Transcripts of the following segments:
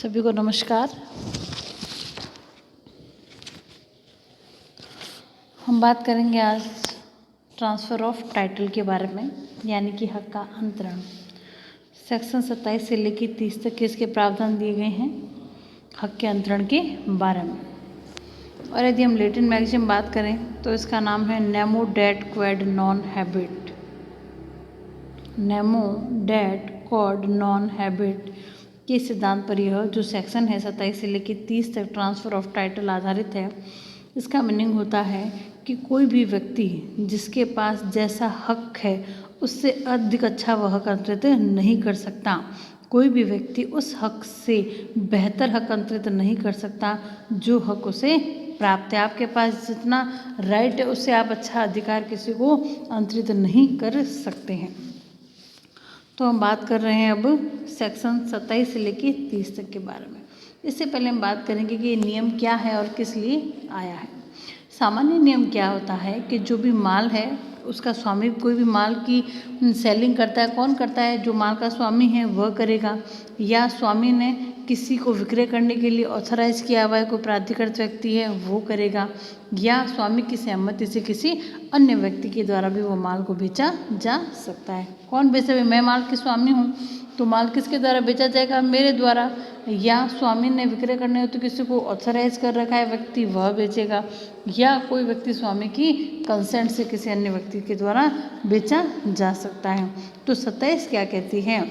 सभी को नमस्कार। हम बात करेंगे आज ट्रांसफ़र ऑफ टाइटल के बारे में, यानी कि हक का अंतरण। सेक्शन 27 से लेकर 30 तक के इसके प्रावधान दिए गए हैं हक के अंतरण के बारे में। और यदि हम लैटिन मैगजीन बात करें तो इसका नाम है नेमो डेट क्वेड नॉन हैबिट। नेमो डेट क्वेड नॉन हैबिट के सिद्धांत पर यह जो सेक्शन है 27 से लेकर 30 तक ट्रांसफ़र ऑफ टाइटल आधारित है। इसका मीनिंग होता है कि कोई भी व्यक्ति जिसके पास जैसा हक है उससे अधिक अच्छा वह हक अंतरित नहीं कर सकता। कोई भी व्यक्ति उस हक से बेहतर हक अंतरित नहीं कर सकता जो हक उसे प्राप्त है। आपके पास जितना राइट है उससे आप अच्छा अधिकार किसी को अंतरित नहीं कर सकते हैं। तो हम बात कर रहे हैं अब सेक्शन 27 से लेकर 30 तक के बारे में। इससे पहले हम बात करेंगे कि ये नियम क्या है और किस लिए आया है। सामान्य नियम क्या होता है कि जो भी माल है उसका स्वामी कोई भी माल की सेलिंग करता है, कौन करता है? जो माल का स्वामी है वह करेगा, या स्वामी ने किसी को विक्रय करने के लिए ऑथराइज किया हुआ है कोई प्राधिकृत व्यक्ति है वो करेगा, या स्वामी की सहमति से किसी अन्य व्यक्ति के द्वारा भी वो माल को बेचा जा सकता है। कौन बेचे? मैं माल की स्वामी हूँ तो माल किसके द्वारा बेचा जाएगा? मेरे द्वारा। या स्वामी ने विक्रय करने हो तो किसी को ऑथराइज कर रखा है व्यक्ति वह बेचेगा, या कोई व्यक्ति स्वामी की कंसेंट से किसी अन्य व्यक्ति के द्वारा बेचा जा सकता है। तो 27 क्या कहती है?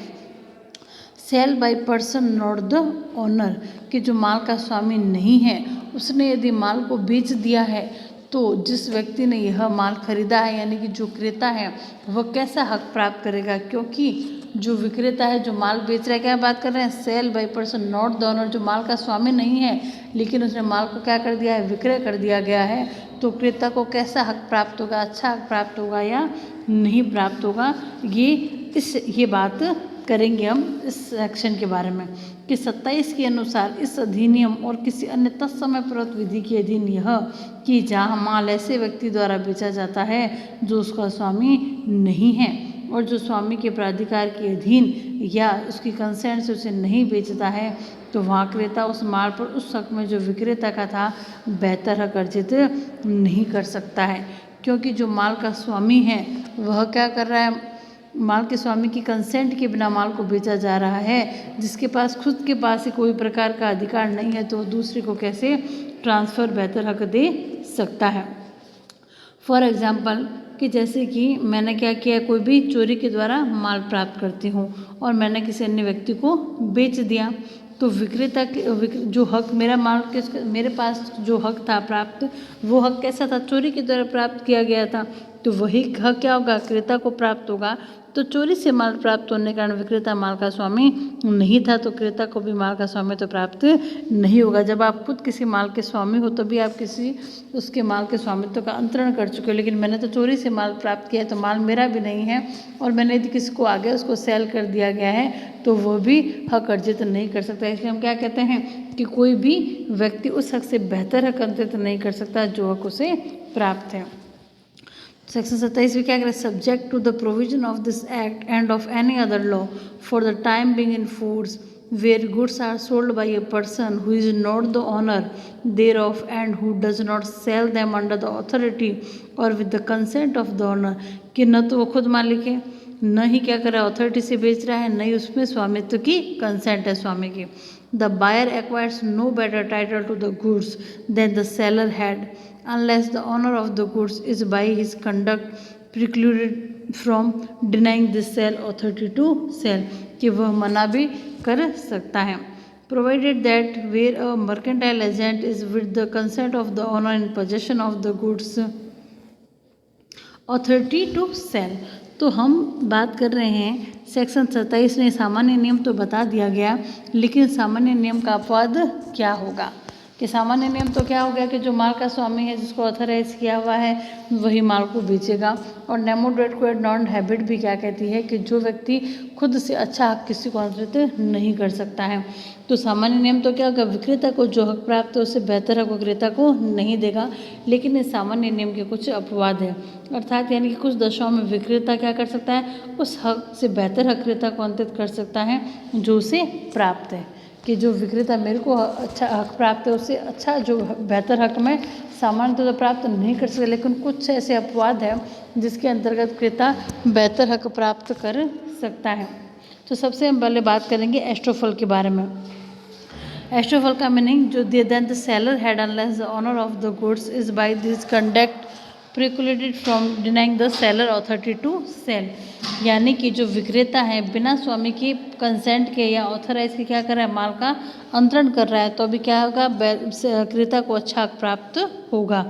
Sale by person not the owner, कि जो माल का स्वामी नहीं है उसने यदि माल को बेच दिया है तो जिस व्यक्ति ने यह माल खरीदा है यानी कि जो क्रेता है वह कैसा हक प्राप्त करेगा? क्योंकि जो विक्रेता है जो माल बेच रहा है, क्या बात कर रहे हैं? Sale by person not the owner, जो माल का स्वामी नहीं है लेकिन उसने माल को क्या कर दिया है? विक्रय कर दिया गया है। तो क्रेता को कैसा हक प्राप्त होगा? अच्छा हक प्राप्त होगा या नहीं प्राप्त होगा? ये बात करेंगे हम इस सेक्शन के बारे में कि 27 के अनुसार इस अधिनियम और किसी अन्य तत्समय प्रवृत्त विधि के अधीन यह कि जहाँ माल ऐसे व्यक्ति द्वारा बेचा जाता है जो उसका स्वामी नहीं है और जो स्वामी के प्राधिकार के अधीन या उसकी कंसेंट से उसे नहीं बेचता है, तो वहाँ क्रेता उस माल पर उस हक में जो विक्रेता का था बेहतर हक अर्जित नहीं कर सकता है। क्योंकि जो माल का स्वामी है वह क्या कर रहा है? माल के स्वामी की कंसेंट के बिना माल को बेचा जा रहा है। जिसके पास खुद के पास ही कोई प्रकार का अधिकार नहीं है तो दूसरे को कैसे ट्रांसफ़र बेहतर हक दे सकता है। फॉर एग्जाम्पल कि जैसे कि मैंने क्या किया, कोई भी चोरी के द्वारा माल प्राप्त करती हूँ और मैंने किसी अन्य व्यक्ति को बेच दिया, तो विक्रेता जो हक मेरा माल मेरे पास जो हक था प्राप्त, वो हक कैसा था? चोरी के द्वारा प्राप्त किया गया था। तो वही हक क्या होगा? क्रेता को प्राप्त होगा। तो चोरी से माल प्राप्त होने के कारण विक्रेता माल का स्वामी नहीं था तो क्रेता को भी माल का स्वामी तो प्राप्त नहीं होगा। जब आप खुद किसी माल के स्वामी हो तभी आप किसी उसके माल के स्वामित्व का अंतरण कर चुके हो, लेकिन मैंने तो चोरी से माल प्राप्त किया है तो माल मेरा भी नहीं है और मैंने यदि किसी को आगे उसको सेल कर दिया गया है तो वो भी हक अर्जित नहीं कर सकता। इसलिए हम क्या कहते हैं कि कोई भी व्यक्ति उस हक से बेहतर हक अर्जित नहीं कर सकता जो हक उसे प्राप्त है। सेक्शन 27 में क्या करें? Subject to the provision of this act and of any other law for the time being in force where goods are sold by a person who is not the owner thereof and who does not sell them under the authority or with the consent of the owner, कि न तो वो खुद मालिक है न ही क्या कर रहा है अथॉरिटी से बेच रहा है, न ही उसमें स्वामित्व की कंसेंट है स्वामी की। The buyer acquires no better title to the goods than the seller had unless the owner of the goods is by his conduct precluded from denying the sale authority to sell, कि वह मना भी कर सकता है। Provided that where a mercantile agent is with the consent of the owner in possession of the goods authority to sell। तो हम बात कर रहे हैं सेक्शन 27 में सामान्य नियम तो बता दिया गया, लेकिन सामान्य नियम का अपवाद क्या होगा? कि सामान्य नियम तो क्या हो गया कि जो माल का स्वामी है जिसको ऑथराइज किया हुआ है वही माल को बेचेगा। और नेमो डेट क्वेड नॉन हैबिट भी क्या कहती है कि जो व्यक्ति खुद से अच्छा हक किसी को अंतरित नहीं कर सकता है। तो सामान्य नियम तो क्या होगा? विक्रेता को जो हक प्राप्त है उससे बेहतर हक विक्रेता को नहीं देगा, लेकिन इस सामान्य नियम के कुछ अपवाद है। अर्थात यानी कि कुछ दशाओं में विक्रेता क्या कर सकता है? उस हक से बेहतर हक क्रेता को अंतरित कर सकता है जो उसे प्राप्त है। कि जो विक्रेता मेरे को अच्छा हक प्राप्त है उससे अच्छा जो बेहतर हक मैं सामान्यतः तो प्राप्त नहीं कर सकता, लेकिन कुछ ऐसे अपवाद हैं जिसके अंतर्गत क्रेता बेहतर हक प्राप्त कर सकता है। तो सबसे हम पहले बात करेंगे एस्ट्रोफल के बारे में। एस्ट्रोफल का मीनिंग जो then the seller had unless the owner of the goods is by this conduct precluded from denying the seller authority to sell, यानी कि जो विक्रेता है बिना स्वामी की कंसेंट के या ऑथराइज के क्या कर रहा है, माल का अंतरण कर रहा है, तो अभी क्या होगा, क्रेता को अच्छा हक प्राप्त होगा।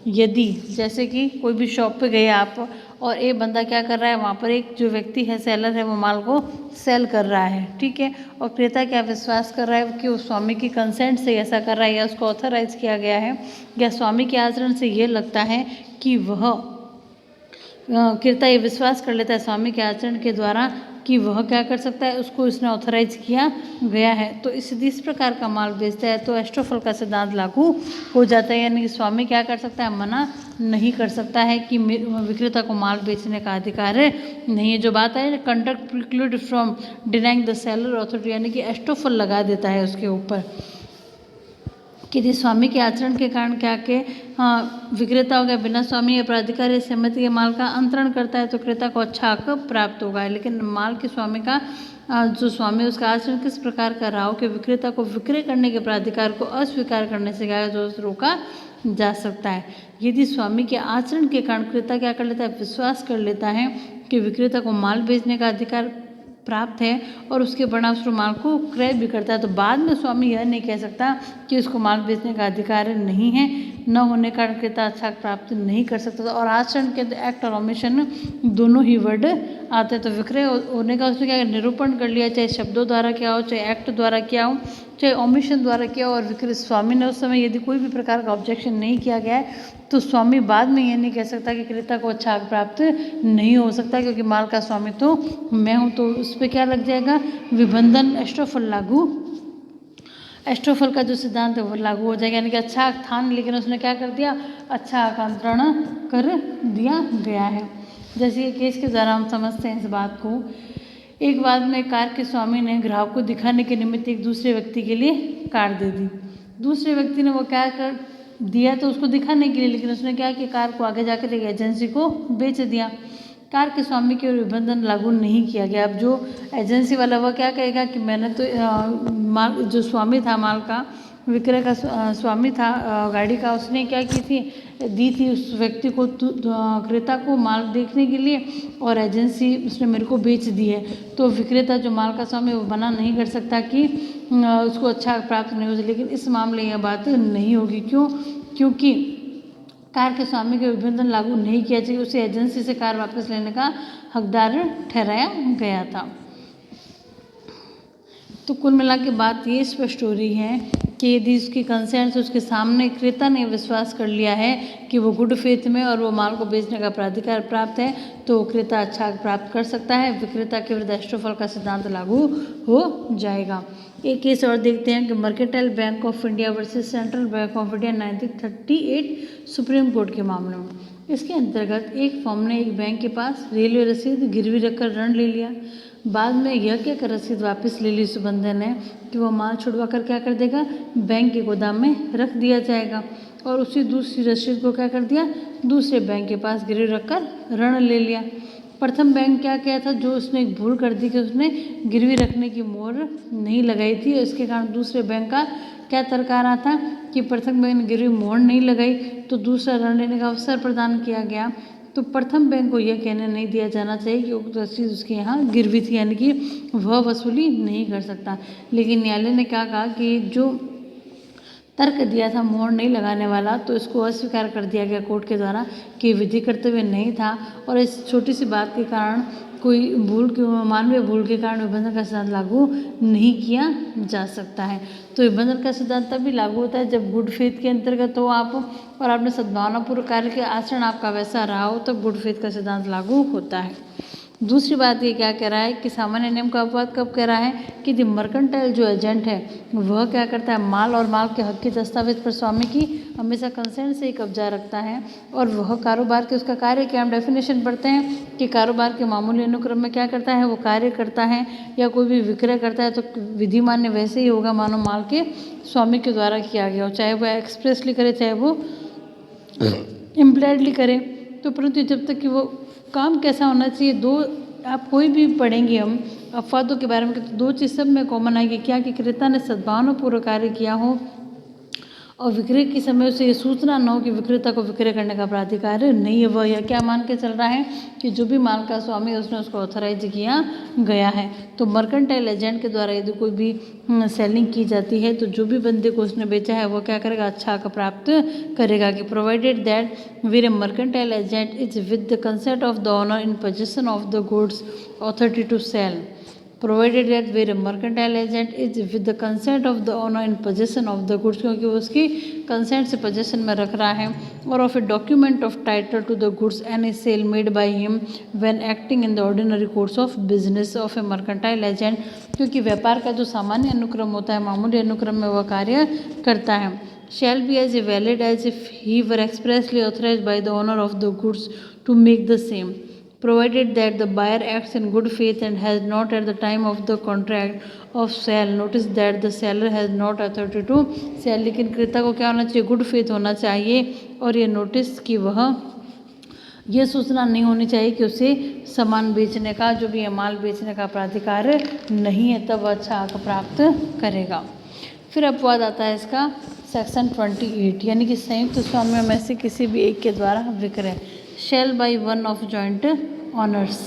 यदि जैसे कि कोई भी शॉप पे गए आप और एक बंदा क्या कर रहा है, वहाँ पर एक जो व्यक्ति है सेलर है वो माल को सेल कर रहा है, ठीक है, और क्रेता क्या विश्वास कर रहा है कि वो स्वामी की कंसेंट से ऐसा कर रहा है या उसको ऑथराइज किया गया है या स्वामी के आचरण से ये लगता है कि वह क्रेता ये विश्वास कर लेता है स्वामी के आचरण के द्वारा कि वह क्या कर सकता है, उसको इसने ऑथराइज किया गया है, तो इस प्रकार का माल बेचता है तो एस्ट्रोफल का सिद्धांत लागू हो जाता है, यानी कि स्वामी क्या कर सकता है, मना नहीं कर सकता है कि विक्रेता को माल बेचने का अधिकार नहीं है। जो बात है conduct preclude from denying the seller authority, यानी कि एस्ट्रोफल लगा देता है उसके ऊपर कि यदि स्वामी के आचरण के कारण क्या के विक्रेता हो गया बिना स्वामी या प्राधिकार या सहमति के माल का अंतरण करता है तो क्रेता को अच्छा हक प्राप्त होगा, लेकिन माल के स्वामी का जो स्वामी उसका आचरण किस प्रकार का रहा हो कि विक्रेता को विक्रय करने के प्राधिकार को अस्वीकार करने से क्या जो रोका जा सकता है। यदि स्वामी के आचरण के कारण क्रेता क्या कर लेता है, विश्वास कर लेता है कि विक्रेता को माल बेचने का अधिकार प्राप्त है और उसके परिणामस्वरूप माल को क्रय भी करता है, तो बाद में स्वामी यह नहीं कह सकता कि उसको माल बेचने का अधिकार नहीं है, न होने का क्रेता अच्छा प्राप्त नहीं कर सकता। और आचरण के एक्ट और ओमिशन दोनों ही वर्ड आते हैं, तो विक्रय होने का उसने क्या निरूपण कर लिया, चाहे शब्दों द्वारा क्या हो, चाहे एक्ट द्वारा क्या हो, चाहे ओमिशन द्वारा क्या हो, और विक्रय स्वामी ने उस समय यदि कोई भी प्रकार का ऑब्जेक्शन नहीं किया गया है तो स्वामी बाद में यह नहीं कह सकता कि क्रेता को अच्छा हक प्राप्त नहीं हो सकता, क्योंकि माल का स्वामी तो मैं हूँ, तो उस पर क्या लग जाएगा, विबंधन एस्ट्रोफल का जो सिद्धांत है वो लागू हो जाएगा, यानी कि अच्छा हक था, लेकिन उसने क्या कर दिया, अच्छा हक अंतरण कर दिया गया है। जैसे ये केस के द्वारा हम समझते हैं इस बात को। एक बार में कार के स्वामी ने ग्राहक को दिखाने के निमित्त एक दूसरे व्यक्ति के लिए कार दे दी। दूसरे व्यक्ति ने वो क्या कर दिया, तो उसको दिखाने के लिए, लेकिन उसने क्या कि कार को आगे जाकर एक एजेंसी को बेच दिया। कार के स्वामी के निबंधन लागू नहीं किया गया। अब जो एजेंसी वाला वह क्या कहेगा कि मैंने तो माल जो स्वामी था, माल का विक्रय का स्वामी था गाड़ी का, उसने क्या की थी, दी थी उस व्यक्ति को क्रेता को माल देखने के लिए, और एजेंसी उसने मेरे को बेच दी है, तो विक्रेता जो माल का स्वामी वो मना नहीं कर सकता कि उसको अच्छा प्राप्त नहीं हो। लेकिन इस मामले यह बात नहीं होगी, क्यों, क्योंकि कार के स्वामी के विबंधन लागू नहीं किया चाहिए, उसे एजेंसी से कार वापस लेने का हकदार ठहराया गया था। तो कुल मिला के बात ये स्पष्ट हो रही है कि यदि उसकी कंसेंट से उसके सामने क्रेता ने विश्वास कर लिया है कि वो गुड फेथ में और वो माल को बेचने का प्राधिकार प्राप्त है, तो क्रेता अच्छा प्राप्त कर सकता है, विक्रेता के विरुद्ध एस्ट्रोफल का सिद्धांत लागू हो जाएगा। एक केस और देखते हैं कि mercantile bank of India versus central bank of India 1938 supreme court के मामले में। इसके अंतर्गत एक फर्म ने एक बैंक के पास रेलवे रसीद गिरवी रखकर ऋण ले लिया। बाद में यह कहकर रसीद वापस ले ली उस बंदे ने कि वो माल छुड़वा कर क्या कर देगा, बैंक के गोदाम में रख दिया जाएगा, और उसी दूसरी रसीद को क्या कर दिया, दूसरे बैंक के पास गिरवी रखकर ऋण ले लिया। प्रथम बैंक क्या किया था, जो उसने एक भूल कर दी कि उसने गिरवी रखने की मोहर नहीं लगाई थी, इसके कारण दूसरे बैंक का क्या तर्क आ रहा था कि प्रथम बैंक ने गिरवी मोहर नहीं लगाई तो दूसरा ऋण लेने का अवसर प्रदान किया गया। तो प्रथम बैंक को यह कहने नहीं दिया जाना चाहिए कि उक्त रसीद उसके यहाँ गिरवी थी, यानी कि वह वसूली नहीं कर सकता। लेकिन न्यायालय ने क्या कहा कि जो तर्क दिया था मोहर नहीं लगाने वाला, तो इसको अस्वीकार कर दिया गया कोर्ट के द्वारा कि विधि कर्तव्य नहीं था, और इस छोटी सी बात के कारण कोई मानवीय भूल के कारण विबंधन का सिद्धांत लागू नहीं किया जा सकता है। तो विबंधन का सिद्धांत तभी लागू होता है जब गुड फेथ के अंतर्गत हो आप, और आपने सद्भावनापूर्वक कार्य के आचरण आपका वैसा रहा हो, तब गुड फेथ का सिद्धांत लागू होता है। दूसरी बात ये क्या कह रहा है कि सामान्य नियम का अपवाद कब कह रहा है कि द मर्केंटाइल जो एजेंट है वह क्या करता है, माल और माल के हक के दस्तावेज पर स्वामी की हमेशा कंसेंट से ही कब्जा रखता है और वह कारोबार के उसका कार्य क्या, हम डेफिनेशन पढ़ते हैं कि कारोबार के मामूली अनुक्रम में क्या करता है, वो कार्य करता है या कोई भी विक्रय करता है तो विधि मान्य वैसे ही होगा मानो माल के स्वामी के द्वारा किया गया हो, चाहे वह एक्सप्रेसली करे चाहे वो इम्प्लाइडली करे। तो परंतु जब तक कि वो काम कैसा होना चाहिए, दो आप कोई भी पढ़ेंगे हम अपवादों के बारे में तो दो चीज़ सब में कॉमन आएगी, क्या कि क्रेता ने सद्भावनापूर्वक कार्य किया हो और विक्रय के समय उसे ये सूचना न हो कि विक्रेता को विक्रय करने का प्राधिकार नहीं है। वह यह क्या मान के चल रहा है कि जो भी माल का स्वामी है उसने उसको ऑथराइज किया गया है। तो मर्केंटाइल एजेंट के द्वारा यदि कोई भी सेलिंग की जाती है तो जो भी बंदे को उसने बेचा है वो क्या करेगा, अच्छा हक प्राप्त करेगा। कि provided that where a mercantile agent is with the consent of the owner in possession of the goods authority to sell, provided that where mercantile agent is with the consent of the owner in possession of the goods, क्योंकि वो उसकी consent से possession में रख रहा है, और of a document of title to the goods and a sale made by him when acting in the ordinary course of business of a mercantile agent, क्योंकि व्यापार का जो सामान्य अनुक्रम होता है, मामूली अनुक्रम में वह कार्य करता है। Shall be as a valid as if he were expressly authorised by the owner of the goods to make the same, provided that the buyer acts in good faith and has not at the time of the contract of sale noticed that the seller has not authority to sell। लेकिन क्रेता को क्या होना चाहिए, good faith होना चाहिए और ये नोटिस कि वह यह सूचना नहीं होनी चाहिए कि उसे सामान बेचने का, जो भी है माल बेचने का प्राधिकार नहीं है, तब अच्छा हक प्राप्त करेगा। फिर अपवाद आता है इसका सेक्शन 28, यानी कि संयुक्त स्वामियों में से किसी भी एक के द्वारा विक्रय, shall by one of joint owners।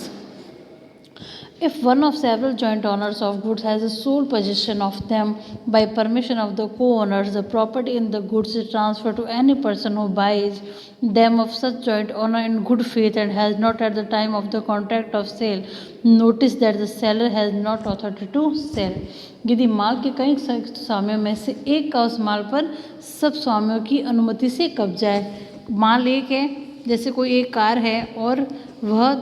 If one of several joint owners of goods has a sole possession of them by permission of the co-owners, the property in the goods is transferred to any person who buys them of such joint owner in good faith and has not at the time of the contract of sale noticed that the seller has not authority to sell। यदि माल के कई संयुक्त स्वामियों में से एक का उस माल पर सब स्वामियों की अनुमति से कब्जा है, माल एक है, जैसे कोई एक कार है और वह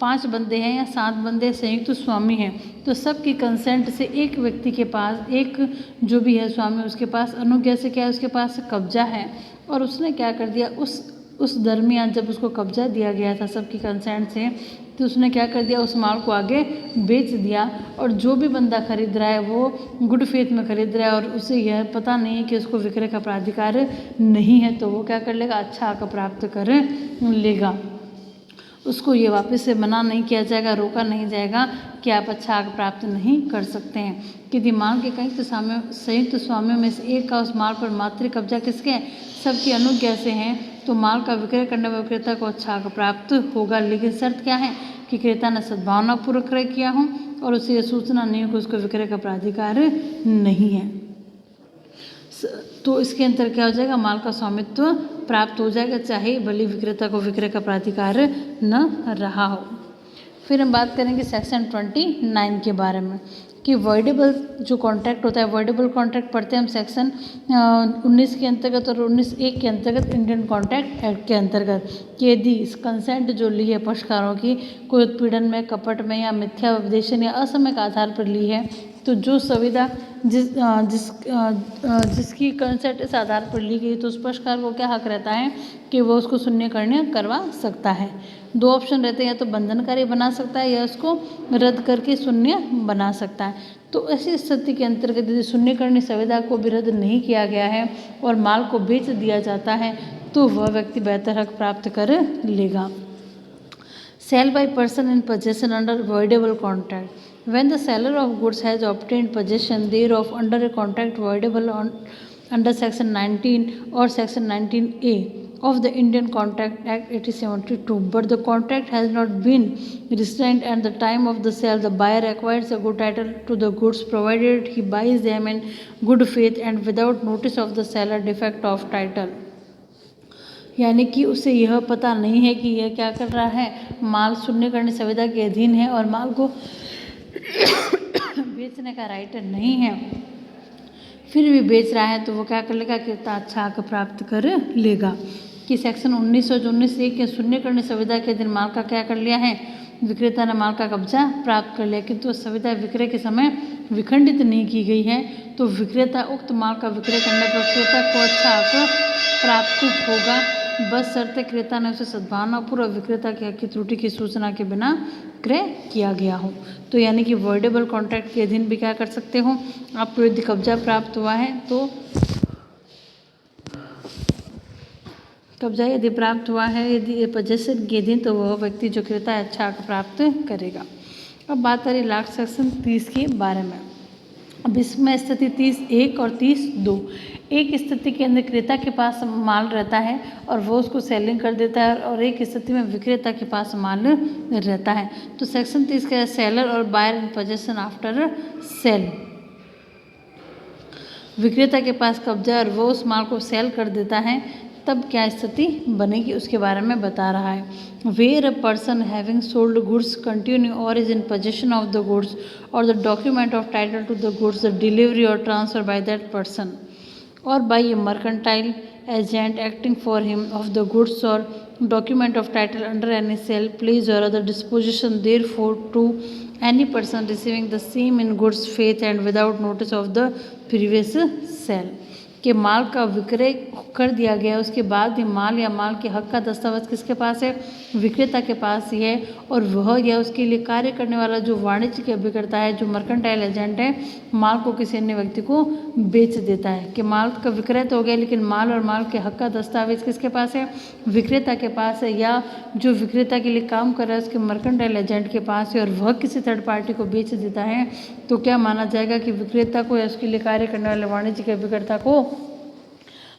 5 बंदे हैं या 7 बंदे संयुक्त स्वामी हैं, तो सबकी कंसेंट से एक व्यक्ति के पास, एक जो भी है स्वामी उसके पास अनुज्ञा से क्या है, उसके पास कब्जा है, और उसने क्या कर दिया, उस दरमियान जब उसको कब्जा दिया गया था सबकी कंसेंट से, तो उसने क्या कर दिया, उस माल को आगे बेच दिया। और जो भी बंदा खरीद रहा है वो गुड फेथ में खरीद रहा है और उसे यह पता नहीं है कि उसको विक्रय का प्राधिकार नहीं है, तो वो क्या कर लेगा, अच्छा हक प्राप्त कर लेगा। उसको ये वापस से मना नहीं किया जाएगा, रोका नहीं जाएगा कि आप अच्छा हक प्राप्त नहीं कर सकते हैं। यदि माल के कई संयुक्त स्वामियों में से एक का उस माल पर मात्र कब्जा किसके, सबकी अनुज्ञा से है, तो माल का विक्रय करने वाले विक्रेता को अच्छा हक प्राप्त होगा। लेकिन शर्त क्या है कि क्रेता ने सद्भावनापूर्वक क्रय किया हो और उसे यह सूचना नहीं हो कि उसको विक्रय का प्राधिकार नहीं है, तो इसके अंतर क्या हो जाएगा, माल का स्वामित्व प्राप्त हो जाएगा, चाहे भले विक्रेता को विक्रय का प्राधिकार न रहा हो। फिर हम बात करेंगे सेक्शन 29 के बारे में कि वर्डेबल जो कॉन्ट्रैक्ट होता है, वर्डेबल कॉन्ट्रैक्ट पढ़ते हैं हम सेक्शन 19 के अंतर्गत और 19(1) के अंतर्गत इंडियन कॉन्ट्रैक्ट एक्ट के अंतर्गत, कि यदि इस कंसेंट जो ली है पक्षकारों की कोई उत्पीड़न में, कपट में या मिथ्या उपदेशन या असमय के आधार पर ली है, तो जो संविदा जिसकी कंसेंट इस आधार पर ली गई, तो उस पक्षकार को क्या हक रहता है कि वो उसको शून्य करने करवा सकता है। 2 ऑप्शन रहते हैं, या तो बंधनकारी बना सकता है या उसको रद्द करके शून्य बना सकता है। तो ऐसी स्थिति के अंतर्गत यदि शून्य करने संविदा को भी रद्द नहीं किया गया है और माल को बेच दिया जाता है, तो वह व्यक्ति बेहतर हक प्राप्त कर लेगा। Sale by person in possession under voidable contract, when the seller of goods has obtained possession thereof under a contract voidable under section 19 or section 19A of the Indian Contract Act 1872, but the contract has not been restrained at the time of the sale, the buyer acquires a good title to the goods provided he buys them in good faith and without notice of the seller defect of title। यानी कि उसे यह पता नहीं है कि यह क्या कर रहा है, माल शून्य करने संविदा के अधीन है और माल को बेचने का राइट नहीं है, फिर भी बेच रहा है, तो वो क्या कर लेगा, क्रेता अच्छा हक प्राप्त कर लेगा। कि सेक्शन 19 और 19(1) के शून्य करने संविदा के अधीन माल का क्या कर लिया है, विक्रेता ने माल का कब्जा प्राप्त कर लिया, किंतु संविदा विक्रय के समय विखंडित नहीं की गई है, तो विक्रेता उक्त माल का विक्रय करने पर क्रेता को अच्छा हक प्राप्त होगा, बशर्ते क्रेता ने उसे सद्भावनापूर्वक विक्रेता के हक की त्रुटि की सूचना के बिना क्रय किया गया हो। तो यानी कि वर्डेबल कॉन्ट्रैक्ट के अधीन भी क्या कर सकते हो, आपको यदि कब्जा प्राप्त हुआ है तो कब्जा यदि प्राप्त हुआ है यदि पोजेशन के अधीन, तो वह व्यक्ति जो क्रेता है अच्छा हक प्राप्त करेगा। अब बात करें लास्ट सेक्शन 30 के बारे में। अब इसमें स्थिति 30(1) और 30(2). एक स्थिति के अंदर क्रेता के पास माल रहता है और वो उसको सेलिंग कर देता है, और एक स्थिति में विक्रेता के पास माल रहता है। तो सेक्शन 30 का सेलर और buyer in possession after sale. विक्रेता के पास कब्जा और वो उस माल को सेल कर देता है, तब क्या स्थिति बनेगी उसके बारे में बता रहा है। Where a person having sold goods continue और is in possession of the goods और the document of title to the goods the delivery और ट्रांसफर बाय दैट पर्सन और by a mercantile agent acting for him of the goods और document of title under any sale, pledge or other disposition therefore to any person receiving the same in good faith and without notice of the previous sale। कि माल का विक्रय कर दिया गया, उसके बाद भी माल या माल के हक का दस्तावेज किसके पास है, विक्रेता के पास ही है, और वह या उसके लिए कार्य करने वाला जो वाणिज्यिक अभिकर्ता है, जो मर्केंटाइल एजेंट है, माल को किसी अन्य व्यक्ति को बेच देता है। कि माल का विक्रय तो हो गया, लेकिन माल और माल के हक का दस्तावेज किसके पास है, विक्रेता के पास है, या जो विक्रेता के लिए काम कर रहा है उसके मर्केंटाइल एजेंट के पास है, और वह किसी थर्ड पार्टी को बेच देता है, तो क्या माना जाएगा कि विक्रेता को या उसके लिए कार्य करने वाले वाणिज्यिक अभिकर्ता को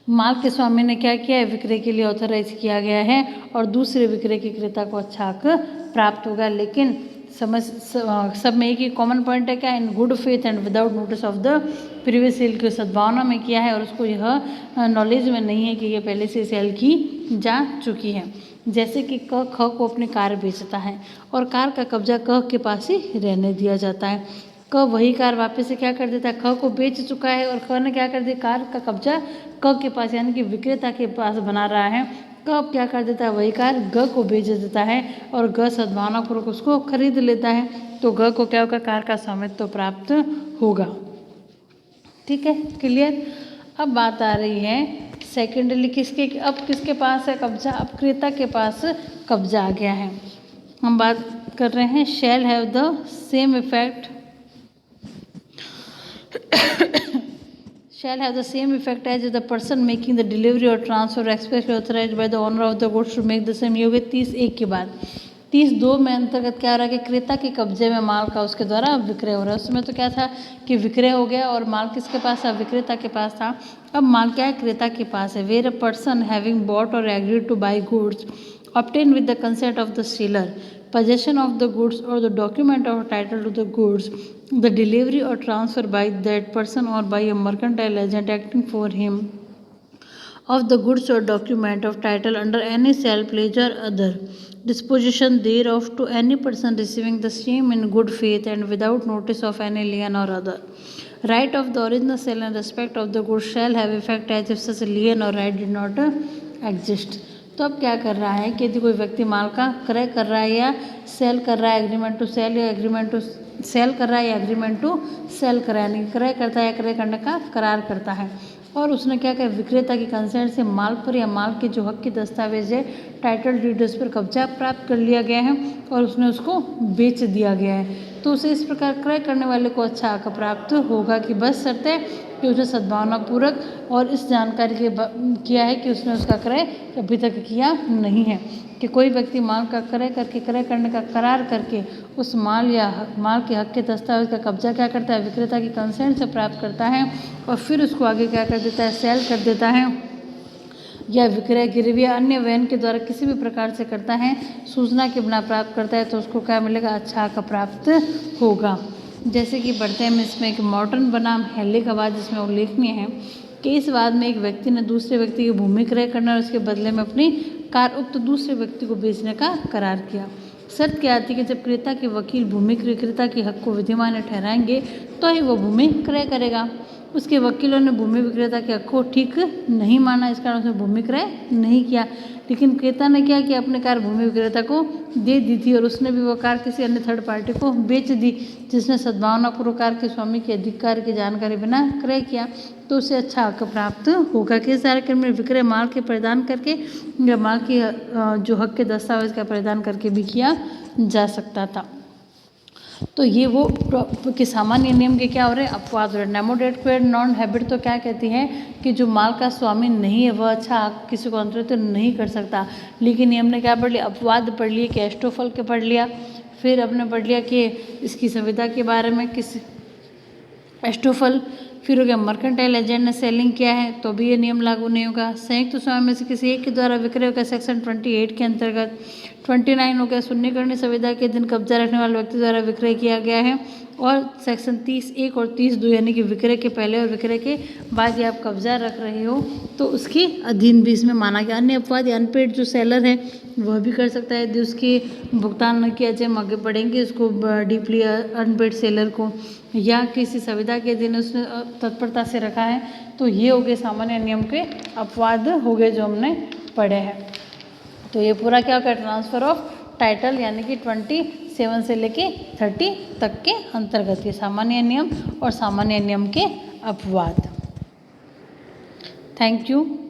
माल के स्वामी ने क्या किया है, विक्रय के लिए ऑथराइज किया गया है, और दूसरे विक्रय के क्रेता को अच्छा हक प्राप्त होगा। लेकिन सब में एक ही कॉमन पॉइंट है क्या, in good faith and without notice of the previous sale की सद्भावना में किया है, और उसको यह नॉलेज में नहीं है कि यह पहले से सेल की जा चुकी है। जैसे कि क ख को अपनी कार बेचता है और कार का कब्जा क के पास ही रहने दिया जाता है। क वही कार वापस से क्या कर देता है, ख को बेच चुका है, और ख ने क्या कर दिया, कार का कब्जा क के पास यानी कि विक्रेता के पास बना रहा है। क अब क्या कर देता है, वही कार ग को बेच देता है, और ग सद्भावनापूर्वक उसको खरीद लेता है, तो ग को क्या होगा, कार का स्वामित्व तो प्राप्त होगा। ठीक है, क्लियर। अब बात आ रही है सेकेंडली किसके, अब किसके पास है कब्जा, अब क्रेता के पास कब्जा आ गया है। हम बात कर रहे हैं shall have the same effect shall have the same effect as the person making the delivery or transfer expressly authorized by the owner of the goods to make the same। ये हो गया 30(1) के बाद। 30(2) में अंतर्गत क्या हो रहा है कि क्रेता के कब्जे में माल का उसके द्वारा विक्रय हो रहा है। उसमें तो क्या था कि विक्रय हो गया और माल किसके पास था, विक्रेता के पास था। अब माल क्या है, क्रेता के पास है। Where a person having bought और agreed to buy goods obtained with the consent of the seller possession of the goods or the document of title to the goods, the delivery or transfer by that person or by a mercantile agent acting for him of the goods or document of title under any sale, pledge or other disposition thereof to any person receiving the same in good faith and without notice of any lien or other right of the original sale in respect of the goods shall have effect as if such lien or right did not exist। तो अब क्या कर रहा है कि यदि कोई व्यक्ति माल का क्रय कर रहा है या सेल कर रहा है, एग्रीमेंट टू सेल या एग्रीमेंट टू सेल कर रहा है या एग्रीमेंट टू सेल कर रहा है, यानी क्रय करता है या क्रय करने का करार करता है, और उसने क्या किया, विक्रेता की कंसेंट से माल पर या माल के जो हक के दस्तावेज है, टाइटल डीड्स पर कब्जा प्राप्त कर लिया गया है और उसने उसको बेच दिया गया है, तो उसे इस प्रकार क्रय करने वाले को अच्छा हक प्राप्त होगा कि बस शर्ते कि उसने सद्भावनापूर्वक और इस जानकारी के किया है कि उसने उसका क्रय अभी तक किया नहीं है। कि कोई व्यक्ति माल का क्रय करने का करार करके उस माल या माल के हक के दस्तावेज का कब्जा क्या करता है, विक्रेता की कंसेंट से प्राप्त करता है और फिर उसको आगे क्या कर देता है, सेल कर देता है, या विक्रय गिरवी या अन्य वहन के द्वारा किसी भी प्रकार से करता है, सूचना के बिना प्राप्त करता है, तो उसको क्या मिलेगा, अच्छा हक प्राप्त होगा। जैसे कि बढ़ते हैं इसमें एक मॉडर्न बनाम हेले का वाद जिसमें उल्लेखनीय है कि इस वाद में एक व्यक्ति ने दूसरे व्यक्ति की भूमि क्रय करना और उसके बदले में अपनी कार उक्त दूसरे व्यक्ति को बेचने का करार किया। शर्त क्या आती है कि जब क्रेता के वकील भूमि विक्रेता के हक को विद्यमान ठहराएंगे तो ही वह भूमि क्रय करेगा। उसके वकीलों ने भूमि विक्रेता के हक को ठीक नहीं माना, इस कारण उसने भूमि क्रय नहीं किया। लेकिन क्रेता ने क्या किया, अपने कार भूमि विक्रेता को दे दी थी और उसने भी वो कार किसी अन्य थर्ड पार्टी को बेच दी, जिसने सद्भावनापूर्वक कार के स्वामी के अधिकार की जानकारी बिना क्रय किया, तो उसे अच्छा हक प्राप्त होगा। किस कार्यक्रम में विक्रय माल के प्रदान करके या माल की जो हक के दस्तावेज का प्रदान करके भी किया जा सकता था। तो ये वो कि सामान्य नियम के क्या हो रहे हैं, अपवाद हो रहे हैं। नेमोडेट नॉन हैबिट तो क्या कहती है कि जो माल का स्वामी नहीं है वह अच्छा किसी को अंतरित नहीं कर सकता। लेकिन नियम ने क्या पढ़ लिया, अपवाद पढ़ लिए कि एस्टोफल के पढ़ लिया, फिर अपने पढ़ लिया कि इसकी संविदा के बारे में किस एस्टोफल, फिर हो गया मर्केंटाइल एजेंट ने सेलिंग किया है तो भी ये नियम लागू नहीं होगा। संयुक्त स्वामी में से किसी एक के द्वारा विक्रय होगा सेक्शन 28 के अंतर्गत। 29 हो गया शून्यकरणीय संविदा के दिन कब्जा रखने वाले व्यक्ति द्वारा विक्रय किया गया है। और सेक्शन 30(1) और 30(2) यानी कि विक्रय के पहले और विक्रय के बाद ये आप कब्जा रख रहे हो तो उसके अधीन भी इसमें माना गया। अन्य अपवाद अनपेड जो सेलर है वह भी कर सकता है, यदि उसके भुगतान न किया जाए, हम आगे बढ़ेंगे उसको डीपली अनपेड सेलर को, या किसी संविदा के दिन उसने तत्परता से रखा है, तो ये हो गए सामान्य नियम के अपवाद हो गए जो हमने पढ़े हैं। तो ये पूरा क्या होगा, ट्रांसफर ऑफ टाइटल यानी कि 27 से लेके 30 तक के अंतर्गत ये सामान्य नियम और सामान्य नियम के अपवाद। Thank you.